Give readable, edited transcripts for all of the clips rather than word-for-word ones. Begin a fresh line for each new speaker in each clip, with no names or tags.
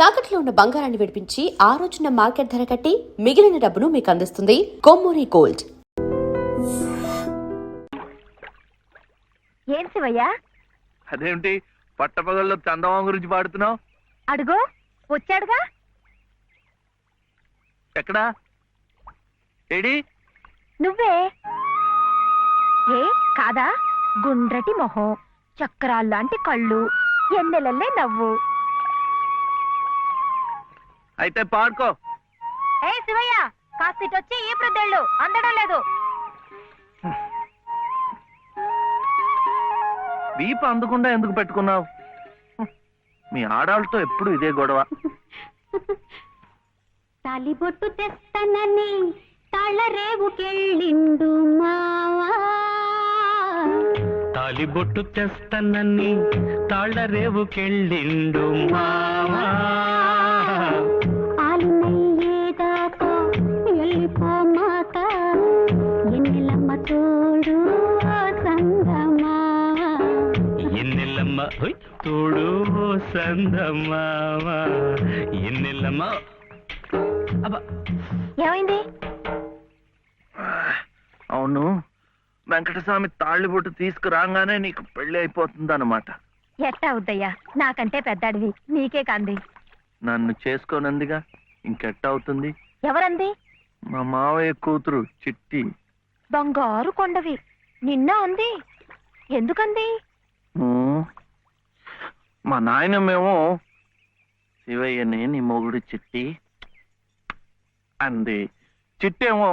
తాకట్లో ఉన్న బంగారాన్ని విడిపించి ఆ రోజున మార్కెట్ ధర కట్టి మిగిలిన డబ్బును మీకు అందిస్తుంది కొమ్మూరి గోల్డ్.
ఏం శివయ్య?
అదేంటి పట్టపగల్లో చందమా గురించి పాడుతున్నావు?
అడుగో వచ్చాడుగా.
ఎక్కడా? ఏడి?
నువ్వే. ఏ కాదా? గుండ్రటి మొహం, చక్రాల్లాంటి కళ్ళు, ఎన్నెలల్లే నవ్వు.
అయితే పాడుకో.
ఏ శివయ్య, కాస్తిటొచ్చి ఈ ప్రద్దెళ్ళు అందడం లేదు.
వీపు అందకుండా ఎందుకు పెట్టుకున్నావు? మీ ఆడాళ్ళతో ఎప్పుడు ఇదే గొడవ.
తాలిబొట్టు తెస్తానని తాళరేవుకెళ్ళిండు మావా.
తాలిబొట్టు తెస్తానని తాళరేవుకెళ్ళిండు మావా.
ఆలినయ్యేదాకా వెళ్ళిపోమాక ఎన్నెలమ్మ తోడు సంగమావా.
ఎన్నెల్లమ్మ తోడు సందమావా. ఎన్నెల్లమ్మ.
ఏమైంది?
అవును, వెంకటస్వామి తాళ్ళిబొట్టు తీసుకురాగానే నీకు పెళ్లి అయిపోతుందన్నమాట.
ఎట్టా అవుద్దయ్యా, నాకంటే పెద్దాడివి, నీకే కంది.
నన్ను చేసుకోనందిగా, ఇంకెట్ట అవుతుంది?
ఎవరంది?
మా మావయ్య కూతురు చిట్టి.
బంగారు కొండవి, నిన్న అంది. ఎందుకంది?
మా నాయనమేమో శివయ్యని నీ మొగుడు చిట్టి అంది. చిట్టేమో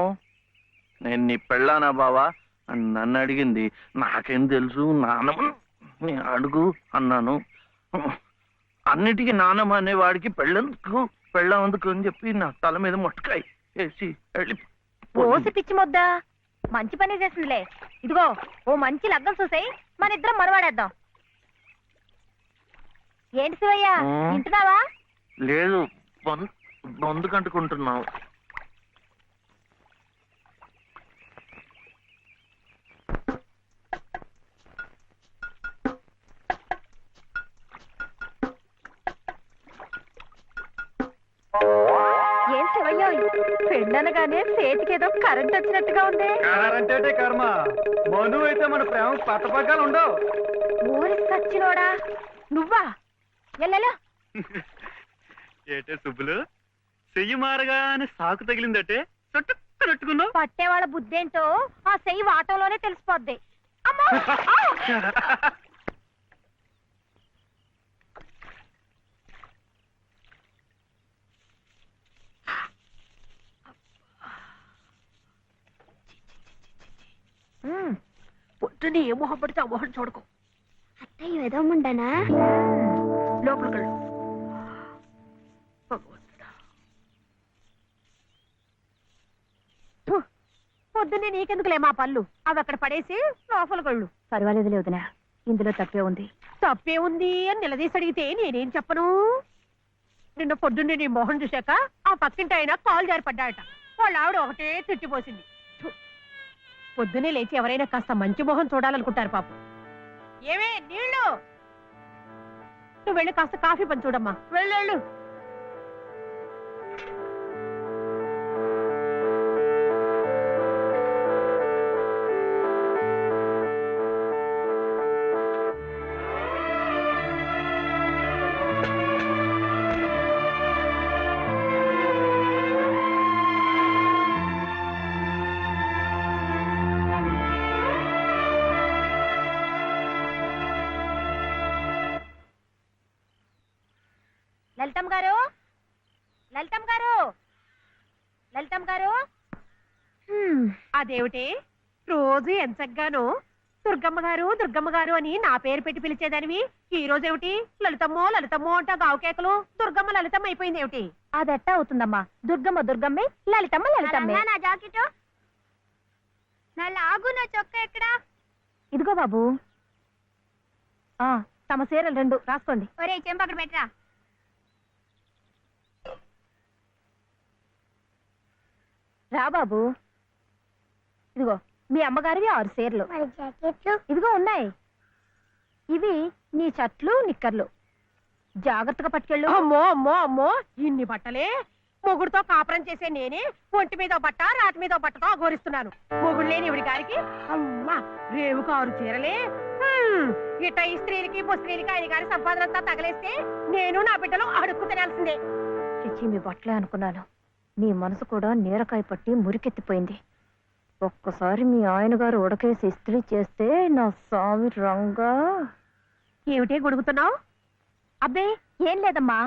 నేను నీ పెళ్ళానా బావా అని నన్ను అడిగింది. నాకేం తెలుసు, నానమ్మ నీ అడుగు అన్నాను. అన్నిటికీ నానమ్మ అనేవాడికి పెళ్ళందుకు అని చెప్పి నా తల మీద మొట్టకాయ వేసి వెళ్ళి
ఓసి పిచ్చి మొద్దా, మంచి పని చేసిందిలే. ఇదిగో ఓ మంచి లగ్గం చూసాయి, మన ఇద్దరం మరవాడేద్దాం. ఏంటి శివయ్య, వింటున్నావా?
లేదు, బొందు కంటుకుంటున్నావు.
ఏం శివయ్య, పెండనగానే చేతికేదో కరెంట్ వచ్చినట్టుగా ఉంది.
అంటే కర్మ, మను అయితే మన ప్రేమ పట్టపగ్గాలు ఉండవు.
ఊరి సచ్చినోడా నువ్వా? ఎల్లెలో
ఏటే సుబ్బులు, చెయ్యి మారగానే సాకు తగిలిందటే చుట్టుకున్నావు.
పట్టేవాళ్ళ బుద్ధేంటో ఆ చెయ్యి వాటంలోనే తెలిసిపోద్ది. అమ్మా! పొద్దున్నే ఏ మొహం పడితే ఆ మొహం చూడకు.
అత్తయ్య ఏదో ఉండనా
లోపలికి పొద్దున్నే నీకెందుకులే మా పళ్ళు, అవి అక్కడ పడేసి లోపలికళ్ళు. పర్వాలేదు లేదునా, ఇందులో తప్పే ఉంది. తప్పే ఉంది అని నిలదీసి అడిగితే నేనేం చెప్పను? నిన్న పొద్దున్నే నీ మొహం చూశాక ఆ పక్కింటి ఆయన కాలు జారిపడ్డాడట. వాళ్ళ ఆవిడ ఒకటే తిట్టిపోసింది. పొద్దున్నే లేచి ఎవరైనా కాస్త మంచి మొహం చూడాలనుకుంటారు పాపం. ఏమే నీళ్ళు, నువ్వు వెళ్ళి కాస్త కాఫీ పని చూడమ్మా. వెళ్ళు. లలితమ్మ గారు అదేమిటి రోజు ఎంచగ్గాను దుర్గమ్మ గారు అని నా పేరు పెట్టి పిలిచేదానివి, ఈ రోజు ఏమిటి లలితమ్మో అంటా గావుకేకలు దుర్గమ్మ లలితమ్మ అయిపోయింది ఏమిటి? అదెట్టా అవుతుందమ్మా, దుర్గమ్మే లలితమ్మే.
నా జాకెట్ నా లాగు, నా చొక్క ఎక్కడా?
ఇదిగో బాబు, తమ చీరలు 2 రాసుకోండి.
ఒరే చెంప అక్కడ పెట్టరా.
రా బాబు, ఇదిగో మీ అమ్మగారివి 6 చీరలు.
మరి జాకెట్లు
ఇదిగో ఉన్నాయి. ఇవి నీ చట్లు నిక్కర్లు. జాగ్రత్తగా పట్టుకెళ్ళు. అమ్మో అమ్మో అమ్మో, ఇన్ని బట్టలే? మొగుడుతో కాపురం చేసే నేనే ఒంటి మీద బట్ట రాటి మీద బట్టతో అఘోరిస్తున్నాను. మొగుడు లేని ఇవిడి గారికి అమ్మా రేవు కారు చీరలే. ఇట ఈ స్త్రీలకి ముస్త్రీలకి ఆయన గారి సంపాదన అంతా తగలేస్తే నేను నా బిడ్డలు అడుక్కు తినాల్సిందే. చిచ్చి మీ బట్టలే అనుకున్నాను. మీ మనసు కూడా నీరకాయ పట్టి మురికెత్తిపోయింది. ఒక్కసారి మీ ఆయన గారు ఉడకేసి ఇస్త్రీ చేస్తే నా స్వామి రంగా. ఏమిటే గొడుగుతున్నావు? అబ్బే ఏం లేదమ్మా.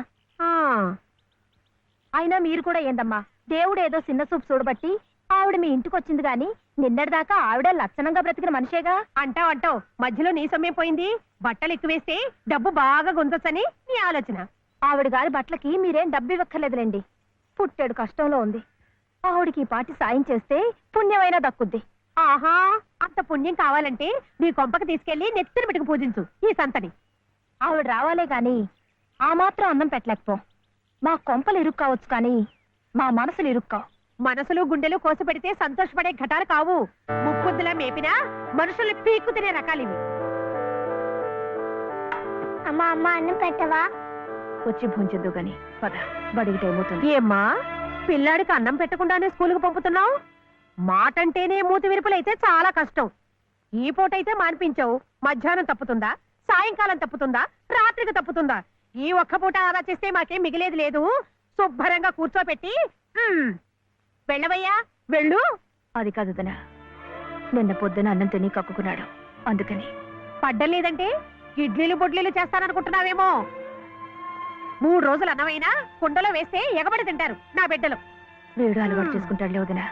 అయినా మీరు కూడా ఏందమ్మా, దేవుడు ఏదో చిన్న చూపు చూడబట్టి ఆవిడ మీ ఇంటికి వచ్చింది గాని నిన్నటిదాకా ఆవిడ లక్షణంగా బ్రతికిన మనిషేగా. అంటావు అంటావు, మధ్యలో నీ సమయం పోయింది. బట్టలు ఎక్కువేస్తే డబ్బు బాగా గుంజొచ్చని నీ ఆలోచన. ఆవిడ గారి బట్టలకి మీరేం డబ్బు ఇవ్వక్కర్లేదులేండి. పుట్టాడు కష్టంలో ఉంది. ఆవిడికి ఈ పాటి సాయం చేస్తే పుణ్యమైనా దక్కుద్ది. ఆహా, అంత పుణ్యం కావాలంటే నీ కొంపకి తీసుకెళ్లి నెత్తిన పెట్టుకు పూజించు ఈ సంతని. ఆవిడ రావాలే గాని ఆ మాత్రం అన్నం పెట్టలేకపో. మా కొంపలు ఇరుక్కు కావచ్చు కానీ మా మనసులు ఇరుక్కావు. మనసులు గుండెలు కోసి పెడితే సంతోషపడే ఘటాలు కావు. ముప్పుద్దులా మేపినా మనుషుల్ని పీక్కు తినే రకాలివి.
అమ్మా అమ్మ అన్నం పెట్టవా?
వచ్చి భుంచొద్దు గాని పద, బడికి టైం అవుతుంది. ఏమ్మా, పిల్లాడికి అన్నం పెట్టకుండానే స్కూల్కి పంపుతున్నావు? మాటంటేనే మూతి విరుపులైతే చాలా కష్టం. ఈ పూటైతే మాన్పించావు, మధ్యాహ్నం తప్పుతుందా, సాయంకాలం తప్పుతుందా, రాత్రికి తప్పుతుందా? ఈ ఒక్క పూట ఆదా చేస్తే మాకేం మిగిలేదు లేదు. శుభ్రంగా కూర్చోపెట్టి వెళ్ళవయ్యా వెళ్ళు. అది కాదు దనా, నిన్న పొద్దున అన్నం తిని కక్కుకున్నాడు, అందుకని. పడ్డలేదంటే ఇడ్లీలు బొడ్లీలు చేస్తాననుకుంటున్నావేమో. 3 రోజులు అన్నమైనా కుండలో వేస్తే ఎగబడి తింటారు నా బిడ్డలు. వేడు అలవాటు చేసుకుంటాడు వదినా.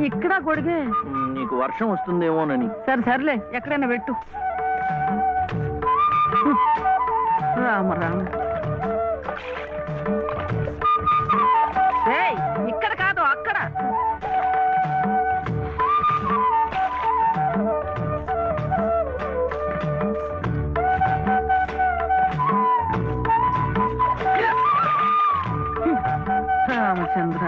ఇక్కడ గొడిగే.
నీకు వర్షం వస్తుందేమోనని.
సరే సర్లే, ఎక్కడైనా పెట్టు. రామ రామ. ఇక్కడ కాదు అక్కడ. రామచంద్ర,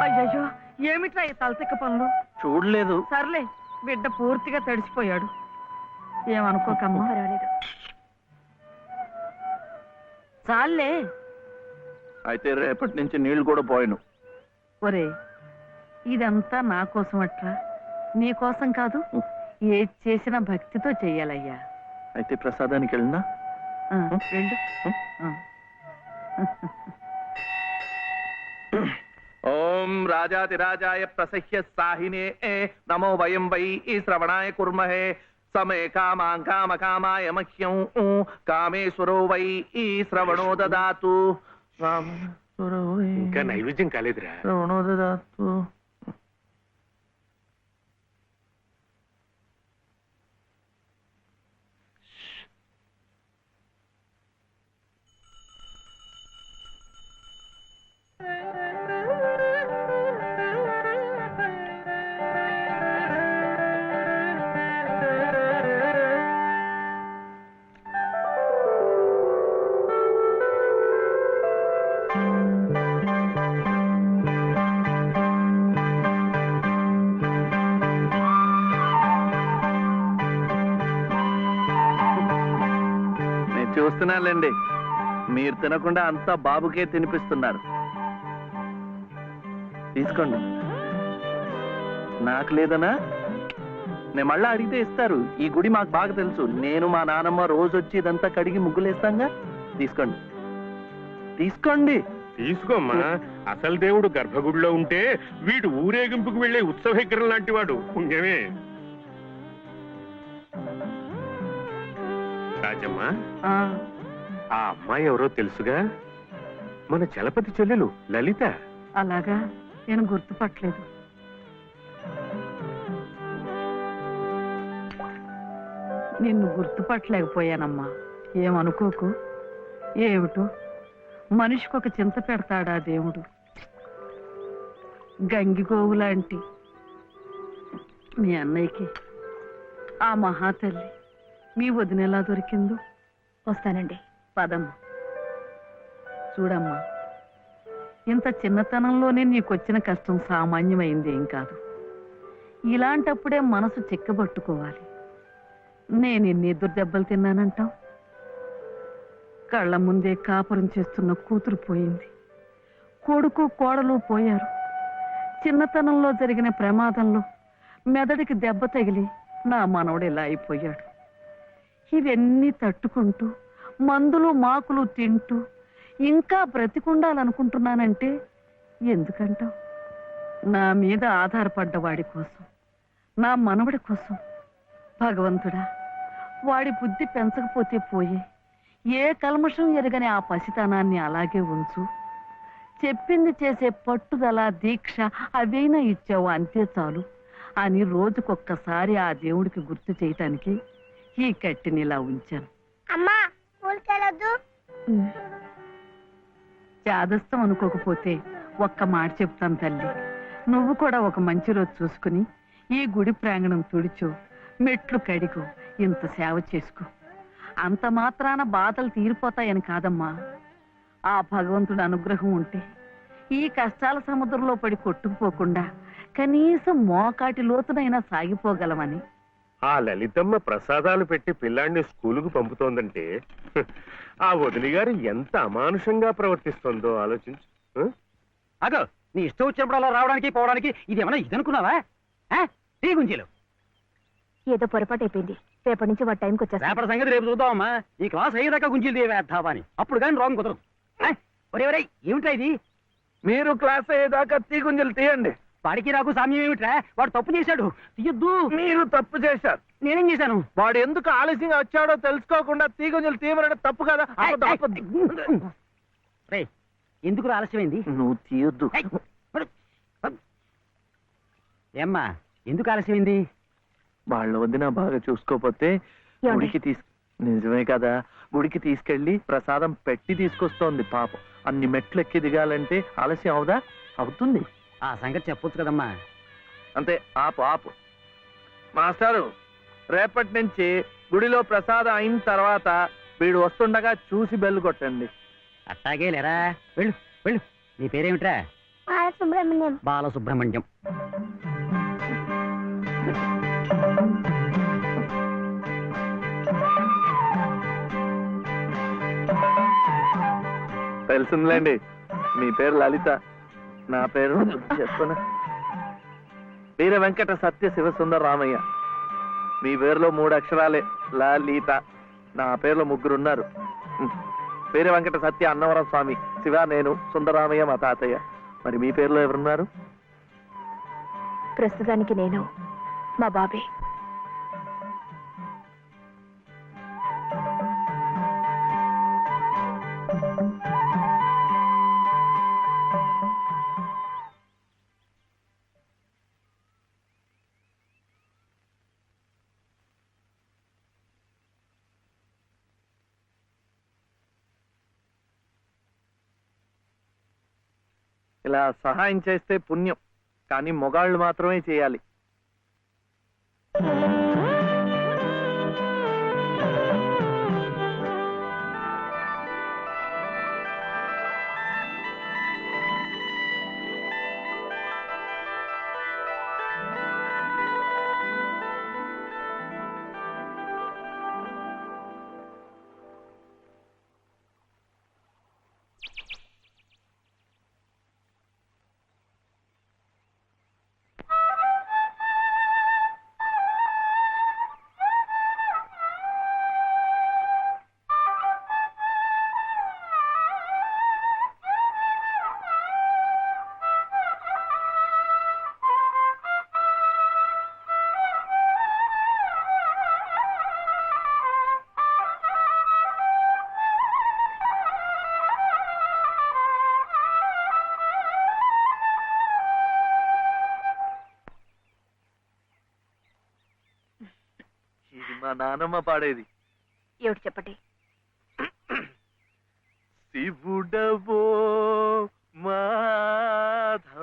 అయ్యో ఏమిట్రా ఈ తలతిక్క పనులు?
చూడలేదు.
సర్లే, బిడ్డ పూర్తిగా తడిసిపోయాడు. ఏమనుకోకమ్మా. పర్వాలేదు, చాలే.
అయితే రేపటి నుంచి నీళ్లు కూడా పోయిను.
ఒరే, ఇదంతా నా కోసం అట్రా, నీ కోసం కాదు. ఏది చేసినా భక్తితో చెయ్యాలయ్యా.
అయితే ప్రసాదానికి వెళ్ళినా
వెళ్ళు.
ఓం రాజాతిరాజాయ ప్రసహ్య సాహినే నమో వయం వై శ్రవణాయ కుర్మహే సమే కామాం కామ కామాయ మహ్యం కామేశ్వరో వై శ్రవణో దదాతు.
ఇంకా నైవేద్యం కాలేదురా.
శ్రవణో దదాతు. చూస్తున్నానులేండి, మీరు తినకుండా అంతా బాబుకే తినిపిస్తున్నారు. తీసుకోండి. నాకు లేదనా? నేను మళ్ళా అడిగితే ఇస్తారు. ఈ గుడి మాకు బాగా తెలుసు. నేను మా నానమ్మ రోజు వచ్చి ఇదంతా కడిగి ముగ్గులేస్తాంగా. తీసుకోండి, తీసుకోండి.
తీసుకోమ్మా. అసలు దేవుడు గర్భగుడిలో ఉంటే వీడు ఊరేగింపుకు వెళ్లే ఉత్సవ విగ్రహం లాంటి వాడు. పుణ్యమే. రాజమ్మా, ఆ అమ్మాయి ఎవరో తెలుసుగా? మన చలపతి చెల్లెలు లలిత.
అలాగా, నేను గుర్తుపట్టలేదు. నిన్ను గుర్తుపట్టలేకపోయానమ్మా. ఏమనుకోకు. ఏమిటో మనిషికొక చింత పెడతాడా దేవుడు. గంగిగోవు లాంటి మీ అన్నయ్యకి ఆ మహాతల్లి మీ వదిన ఎలా దొరికిందో.
వస్తానండి.
పదమ్మా. చూడమ్మా, ఇంత చిన్నతనంలోనే నీకొచ్చిన కష్టం సామాన్యమైంది ఏం కాదు. ఇలాంటప్పుడే మనసు చిక్కబట్టుకోవాలి. నేను ఎన్ని ఎదురు దెబ్బలు తిన్నానంటావు? కళ్ళ ముందే కాపురం చేస్తున్న కూతురు పోయింది. కొడుకు కోడలు పోయారు. చిన్నతనంలో జరిగిన ప్రమాదంలో మెదడికి దెబ్బ తగిలి నా మనవడు ఇలా అయిపోయాడు. ఇవన్నీ తట్టుకుంటూ మందులు మాకులు తింటూ ఇంకా బ్రతికుండాలనుకుంటున్నానంటే ఎందుకంటావు? నా మీద ఆధారపడ్డ వాడి కోసం, నా మనవడి కోసం. భగవంతుడా, వాడి బుద్ధి పెంచకపోతే పోయే. ఏ కల్మషం ఎరగని ఆ పసితనాన్ని అలాగే ఉంచు. చెప్పింది చేసే పట్టుదల, దీక్ష అవైనా ఇచ్చావు, అంతే చాలు అని రోజుకొక్కసారి ఆ దేవుడికి గుర్తు చేయటానికి ఈ కట్టిని ఇలా ఉంచాను.
అమ్మా స్కూల్కి వెళ్ళొద్దు.
చాదస్తం అనుకోకపోతే ఒక్క మాట చెప్తాను తల్లి. నువ్వు కూడా ఒక మంచి రోజు చూసుకుని ఈ గుడి ప్రాంగణం తుడిచో, మెట్లు కడిగో, ఇంత సేవ చేసుకో. అంత మాత్రాన బాధలు తీరిపోతాయని కాదమ్మా. ఆ భగవంతుడి అనుగ్రహం ఉంటే ఈ కష్టాల సముద్రంలో పడి కొట్టుకుపోకుండా కనీసం మోకాటి లోతునైనా సాగిపోగలమని.
ఆ లలితమ్మ ప్రసాదాలు పెట్టి పిల్లాడిని స్కూలుకు పంపుతోందంటే ఆ వదిలి గారు ఎంత అమానుషంగా ప్రవర్తిస్తుందో ఆలోచించు.
అగో నీ ఇష్టం వచ్చినప్పుడు అలా రావడానికి పోవడానికి ఇది ఏమన్నా ఇదనుకున్నావా? టీ గుంజీలు
ఏదో పొరపాటు అయిపోయింది. రేపటి నుంచి వాడి టైంకి వచ్చేస్తా.
రేపటి సంగతి రేపు చూద్దామమ్మా. ఈ క్లాస్ అయ్యేదాకా గుంజీలు వేద్దావా అని. అప్పుడు కానీ రాంగ్ కుదరదు. ఒరే ఒరే ఏమిట్రా ఇది?
మీరు క్లాస్ అయ్యేదాకా తీగుంజలు తీయండి.
వాడికి నాకు సామ్యం ఏమిట్రా? వాడు తప్పు చేశాడు, తీయొద్దు.
మీరు తప్పు చేశారు.
నేనేం చేశాను?
వాడు ఎందుకు ఆలస్యంగా వచ్చాడో తెలుసుకోకుండా తీగుంజలు తీయమనడం తప్పు కదా.
రే ఎందుకు ఆలస్యమైంది?
నువ్వు తీయొద్దు.
ఏమ్మా ఎందుకు ఆలస్యమైంది?
వాళ్ళ వదిన బాగా చూసుకోపోతే గుడికి నిజమే కదా, గుడికి తీసుకెళ్లి ప్రసాదం పెట్టి తీసుకొస్తోంది పాపం. అన్ని మెట్లు ఎక్కి దిగాలంటే ఆలస్యం అవుదా? అవుతుంది.
ఆ సంగతి చెప్పొచ్చు కదమ్మా.
అంతే. ఆపు ఆపు. మాస్టారు, రేపటి నుంచి గుడిలో ప్రసాదం అయిన తర్వాత వీడు వస్తుండగా చూసి బెల్లు కొట్టండి.
అట్టాగే లేరా. వెళ్ళు వెళ్ళు. నీ పేరేమిట్రా?
సుబ్రహ్మణ్యం.
బాలసుబ్రహ్మణ్యం.
తెలిసిందిలేండి, మీ పేరు లలిత, నా పేరు చెప్పనా వీర వెంకట సత్య శివసుందర రామయ్య. మీ పేరులో 3 అక్షరాలే, లలిత. నా పేరులో 3 ఉన్నారు. వీర వెంకట సత్య అన్నవరం స్వామి, శివ నేను, సుందరరామయ్య మా తాతయ్య. మరి మీ పేరులో ఎవరున్నారు?
ప్రస్తుతానికి నేను, మా బాబే.
ఇలా సహాయం చేస్తే పుణ్యం, కానీ మొగాళ్ళు మాత్రమే చేయాలి. మా నానమ్మ పాడేది.
ఏమిటి చెప్పండి.
శివుడవో మాధవుడవో.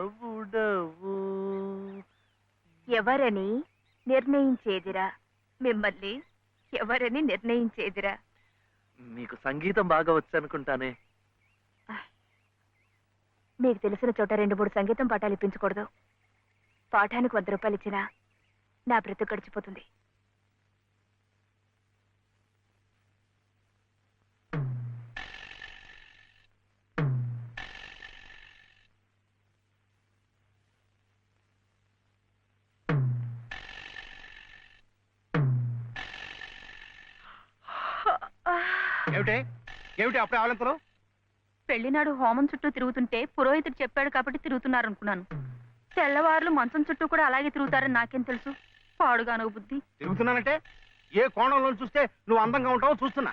ఎవరని నిర్ణయించేదిరా, మిమ్మల్ని ఎవరని నిర్ణయించేదిరా.
మీకు సంగీతం బాగా వచ్చనుకుంటానే.
మీకు తెలిసిన చోట 2-3 సంగీతం పాఠాలు ఇప్పించకూడదు. పాఠానికి 100 రూపాయలు ఇచ్చినా నా బ్రతుకు గడిచిపోతుంది.
ఏమిటి ఏమిటి అప్పుడే ఆవలింతలు?
పెళ్లినాడు హోమం చుట్టూ తిరుగుతుంటే పురోహితుడు చెప్పాడు కాబట్టి తిరుగుతున్నారనుకున్నాను. తెల్లవారులు మంచం చుట్టూ కూడా అలాగే తిరుగుతారని నాకేం తెలుసు. పాడుగాను బుద్ధి.
తిరుగుతున్నానంటే ఏ కోణంలో చూస్తే నువ్వు అందంగా ఉంటావో చూస్తున్నా.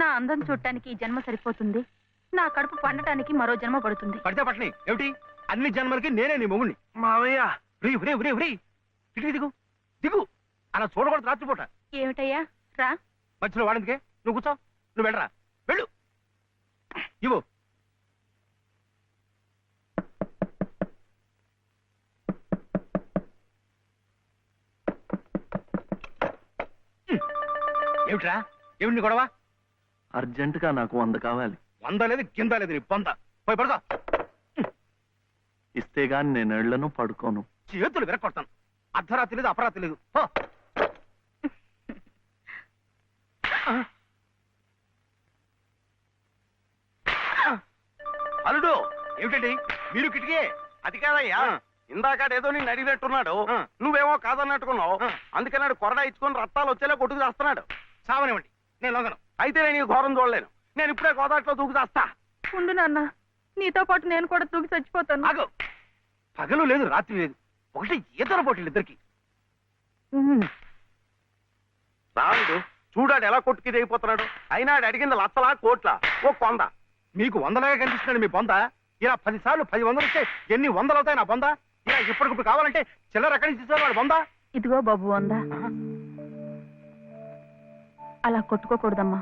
నా అందం చూడటానికి ఈ జన్మ సరిపోతుంది. నా కడుపు పండటానికి మరో జన్మ పడుతుంది.
పడితే పట్టని ఏమిటి? అన్ని జన్మలకి నేనే నీ మొగుణ్ణి.
మావయ్య
ఇటు దిగు దిగు. అలా చూడకూడదు రాత్రిపూట.
ఏమిటయ్యా రా.
మధ్యలో వాడిందికే నువ్వు కూర్చో. నువ్వు వెళ్ళరా, వెళ్ళు. ఇవ్వు. ఏమిట్రా ఏమిటి నీ గొడవ?
అర్జెంటుగా నాకు 100 కావాలి.
100 లేదు కింద లేదు నీ పొంద. పోయి పడుకో.
ఇస్తే గాని నేను ఎళ్లను, పడుకోను.
చేతులు విరక్కొడతాను. అర్ధరాత్రి లేదు అపరాత్రి లేదు. పో.
అల్లుడు
ఏమిటండి మీరు కిటికీ?
అది కాదయ్యా, ఇందాకడేదో నేను అడిగినట్టున్నాడు, నువ్వేమో కాదన్నట్టుకున్నావు. అందుకన్నాడు కొరడా ఇచ్చుకొని రక్తాలు వచ్చేలా కొట్టుకు చేస్తున్నాడు.
సావనివ్వండి, నేను లొంగను.
అయితే నేను ఈ ఘోరం చూడలేను. నేను ఇప్పుడే గోదాట్లో దూకు చేస్తా.
ఉండు నాన్న, నీతో పాటు నేను కూడా తూగి చచ్చిపోతాను.
ఆగు. పగలు లేదు రాత్రి లేదు, ఒకటి ఈతర పోటీలు ఇద్దరికి.
రాముడు చూడాడు ఎలా కొట్టుకి దిగిపోతున్నాడు. అయినా ఆడు అడిగింది లచ్చలా కోట్లా ఓ కొంద.
మీకు 100లాగా కనిపిస్తున్నాడు మీ బొంద. ఇలా 10 సార్లు 10 వందలు వస్తే ఎన్ని వందలు అవుతాయి నా బొంద? ఇలా ఇప్పటికిప్పుడు కావాలంటే చిల్లర ఎక్కడి నుంచి ఇస్తారు వాడు బొంద?
ఇదిగో బాబు అందా, అలా కొట్టుకోకూడదమ్మా.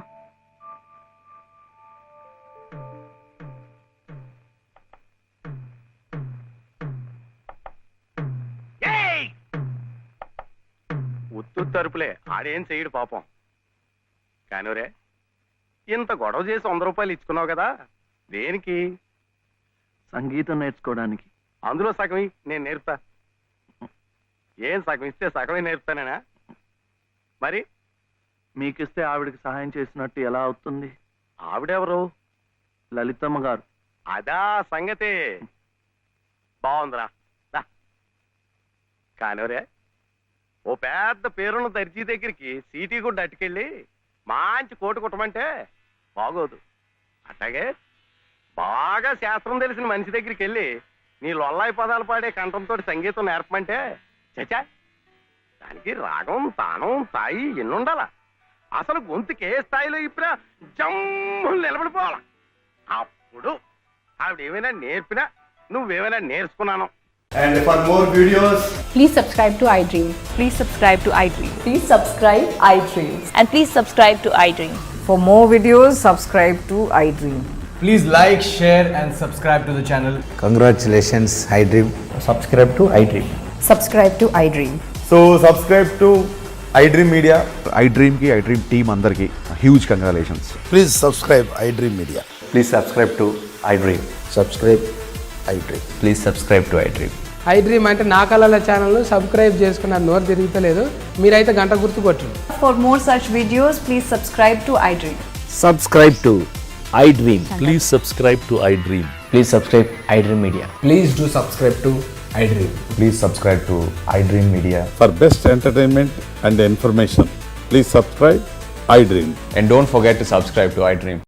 ఉత్తు తరుపులే, ఆడేం చెయ్యడు పాపం. కానివరే, ఇంత గొడవ చేసి 100 రూపాయలు ఇచ్చుకున్నావు కదా, దేనికి?
సంగీతం నేర్చుకోవడానికి.
అందులో సగం నేను నేర్పుతా. ఏం సగం ఇస్తే సగమే నేర్పుతానేనా? మరి
మీకిస్తే ఆవిడకి సహాయం చేసినట్టు ఎలా అవుతుంది?
ఆవిడెవరు?
లలితమ్మ గారు.
అదా సంగతి. బాగుందిరా. కానివరే, ఓ పెద్ద పేరున్న దర్జీ దగ్గరికి సీటీ కూడా అట్టుకెళ్ళి మంచి కోటు కుట్టమంటే బాగోదు. అట్లాగే బాగా శాస్త్రం తెలిసిన మనిషి దగ్గరికి వెళ్ళి నీ లొల్లాయి పదాలు పాడే కంఠంతో సంగీతం నేర్పమంటే చచా, దానికి రాగం తానం స్థాయి ఎన్నుండాలా? అసలు గొంతుకి ఏ స్థాయిలో ఇప్పుడా జమ్ము నిలబడిపోవాలా. అప్పుడు ఆవిడ ఏమైనా నేర్పినా నువ్వేమైనా నేర్చుకున్నాను.
And for more videos,
Please subscribe to iDream.
Please subscribe to iDream.
Please subscribe iDream.
And please subscribe to iDream.
For more videos, subscribe to iDream.
please like, share and subscribe to the channel.
Congratulations, iDream.
Subscribe to iDream.
Subscribe to iDream.
So subscribe to iDream Media.
iDream ki iDream team andarki huge congratulations. Please subscribe iDream Media.
Please subscribe to iDream.
Subscribe iDream.
Please subscribe to iDream.
iDream అంటే నా కళల channel subscribe చేసుకున్న నోరు తిరుగుతలేదు. మీరైతే గంట గుర్తు కొట్టండి.
For more such videos, please subscribe to iDream.
Subscribe to iDream.
Please subscribe to iDream.
Please subscribe iDream Media. Please do subscribe to iDream.
Please subscribe to iDream Media.
For best entertainment and information, please subscribe iDream.
And don't forget to subscribe to iDream.